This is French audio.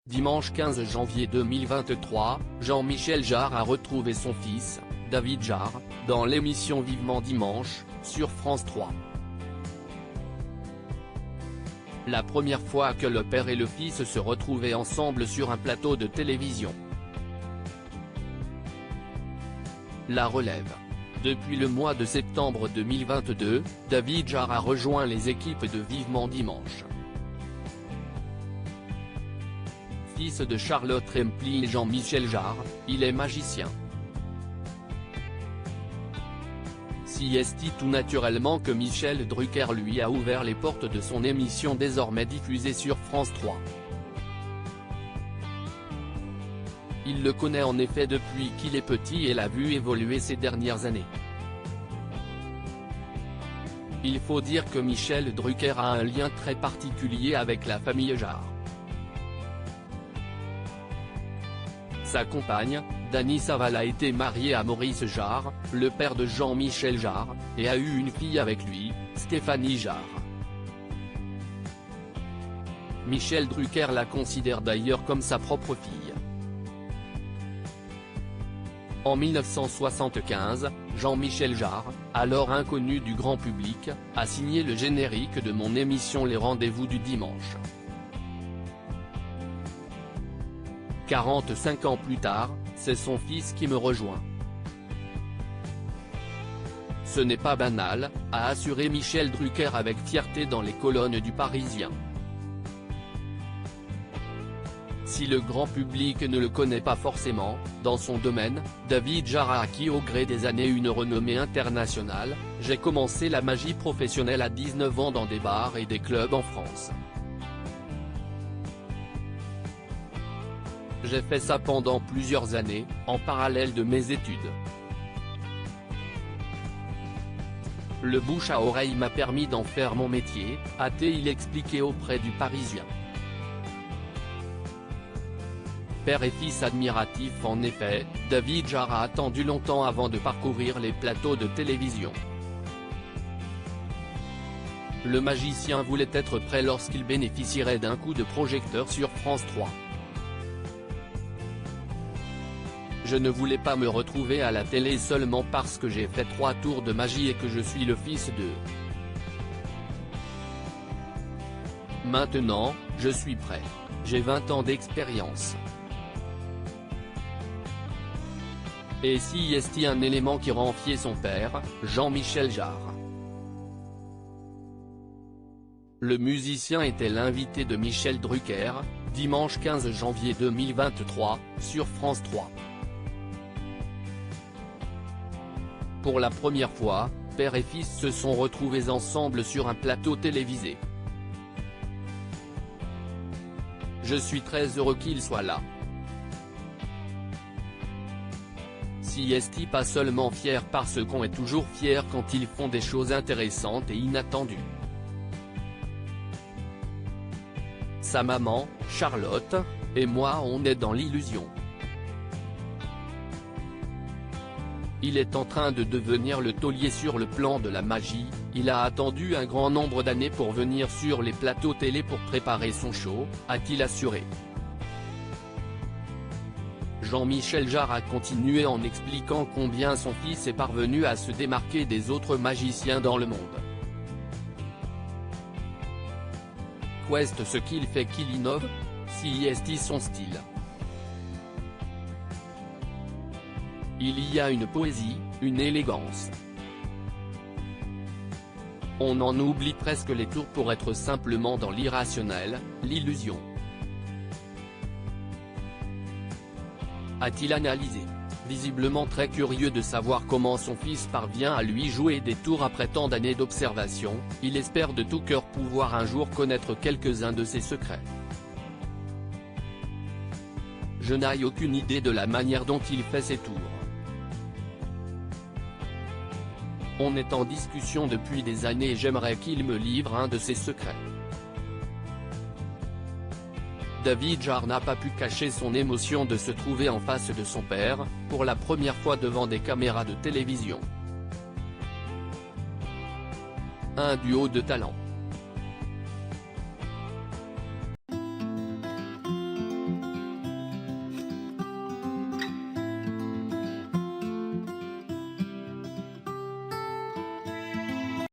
Dimanche 15 janvier 2023, Jean-Michel Jarre a retrouvé son fils, David Jarre, dans l'émission Vivement Dimanche, sur France 3. La première fois que le père et le fils se retrouvaient ensemble sur un plateau de télévision. La relève. Depuis le mois de septembre 2022, David Jarre a rejoint les équipes de Vivement Dimanche. Fils de Charlotte Rempli et Jean-Michel Jarre, il est magicien. Si est tout naturellement que Michel Drucker lui a ouvert les portes de son émission désormais diffusée sur France 3. Il le connaît en effet depuis qu'il est petit et l'a vu évoluer ces dernières années. Il faut dire que Michel Drucker a un lien très particulier avec la famille Jarre. Sa compagne, Dany Saval a été mariée à Maurice Jarre, le père de Jean-Michel Jarre, et a eu une fille avec lui, Stéphanie Jarre. Michel Drucker la considère d'ailleurs comme sa propre fille. En 1975, Jean-Michel Jarre, alors inconnu du grand public, a signé le générique de mon émission Les Rendez-vous du Dimanche. 45 ans plus tard, c'est son fils qui me rejoint. Ce n'est pas banal, a assuré Michel Drucker avec fierté dans les colonnes du Parisien. Si le grand public ne le connaît pas forcément, dans son domaine, David Jarre a acquis au gré des années une renommée internationale. J'ai commencé la magie professionnelle à 19 ans dans des bars et des clubs en France. J'ai fait ça pendant plusieurs années, en parallèle de mes études. Le bouche à oreille m'a permis d'en faire mon métier, a-t-il expliqué auprès du Parisien. Père et fils admiratifs en effet, David Jarre a attendu longtemps avant de parcourir les plateaux de télévision. Le magicien voulait être prêt lorsqu'il bénéficierait d'un coup de projecteur sur France 3. Je ne voulais pas me retrouver à la télé seulement parce que j'ai fait 3 tours de magie et que je suis le fils de. Maintenant, je suis prêt. J'ai 20 ans d'expérience. Et si est un élément qui rend fier son père, Jean-Michel Jarre. Le musicien était l'invité de Michel Drucker, dimanche 15 janvier 2023, sur France 3. Pour la première fois, père et fils se sont retrouvés ensemble sur un plateau télévisé. Je suis très heureux qu'il soit là. Si est pas seulement fier parce qu'on est toujours fier quand ils font des choses intéressantes et inattendues. Sa maman, Charlotte, et moi on est dans l'illusion. Il est en train de devenir le taulier sur le plan de la magie, il a attendu un grand nombre d'années pour venir sur les plateaux télé pour préparer son show, a-t-il assuré. Jean-Michel Jarre a continué en expliquant combien son fils est parvenu à se démarquer des autres magiciens dans le monde. Qu'est ce qu'il fait qu'il innove? Si est son style. Il y a une poésie, une élégance. On en oublie presque les tours pour être simplement dans l'irrationnel, l'illusion. A-t-il analysé. Visiblement très curieux de savoir comment son fils parvient à lui jouer des tours après tant d'années d'observation, il espère de tout cœur pouvoir un jour connaître quelques-uns de ses secrets. Je n'ai aucune idée de la manière dont il fait ses tours. On est en discussion depuis des années et j'aimerais qu'il me livre un de ses secrets. David Jarre n'a pas pu cacher son émotion de se trouver en face de son père, pour la première fois devant des caméras de télévision. Un duo de talent.